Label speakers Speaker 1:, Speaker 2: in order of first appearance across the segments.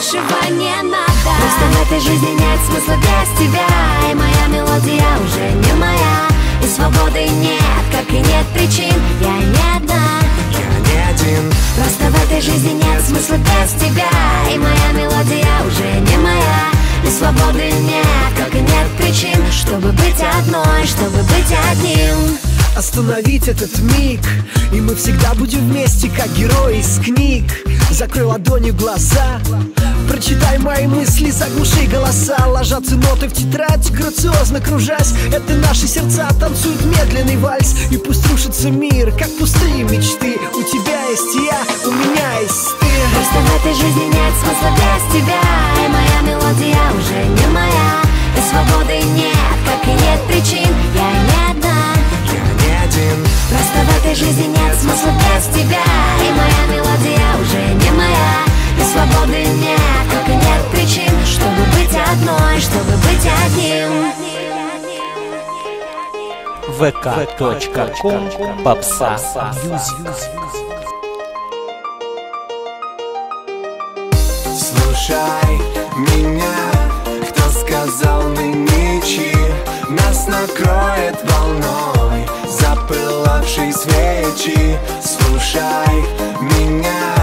Speaker 1: большего не надо. Просто в этой жизни нет смысла без тебя, и моя мелодия уже не моя, и свободы нет, как и нет причин. Я не одна,
Speaker 2: я не один.
Speaker 1: просто в этой жизни нет смысла без тебя, и моя мелодия уже не моя, и свободы нет, как и нет причин, чтобы быть одной, чтобы быть одним.
Speaker 2: Остановить этот миг, и мы всегда будем вместе, как герои из книг. Закрой ладонью глаза, прочитай мои мысли, заглуши голоса. Ложатся ноты в тетрадь, грациозно кружась. Это наши сердца танцуют медленный вальс. И пусть рушится мир, как пустые мечты. У тебя есть я, у меня есть ты.
Speaker 1: Просто в этой жизни нет смысла без тебя, и моя мелодия уже не моя, и свободы нет, как и нет причин. Я не одна,
Speaker 2: я не один.
Speaker 1: просто в этой жизни нет смысла без тебя, и моя мелодия уже не моя, и свободы нет, как и нет причин, чтобы быть одной, чтобы быть одним.
Speaker 3: vk.com Попса
Speaker 4: Слушай меня, кто сказал нынче нас накроет волной запылавшей свечи. Слушай меня,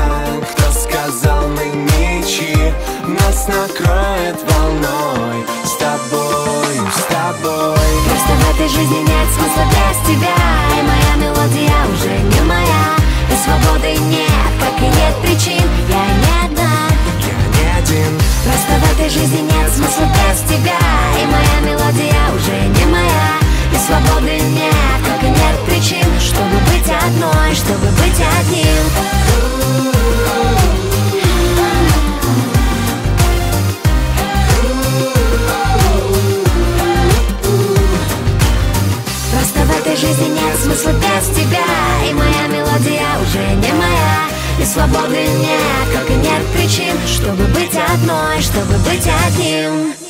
Speaker 4: кто сказал нынче нас накроет волной с тобой, с тобой.
Speaker 1: Просто в этой жизни нет смысла без тебя, и моя мелодия уже не моя, и свободы нет, как и нет причин. Я не одна,
Speaker 4: я не один.
Speaker 1: просто в этой жизни нет смысла без тебя, и моя мелодия уже не моя, и свободы нет, как и нет причин, чтобы быть одной, чтобы быть одним. Просто в этой жизни нет смысла без тебя, и моя мелодия уже не моя, и свободы нет, как и нет причин, чтобы быть одной, чтобы быть одним.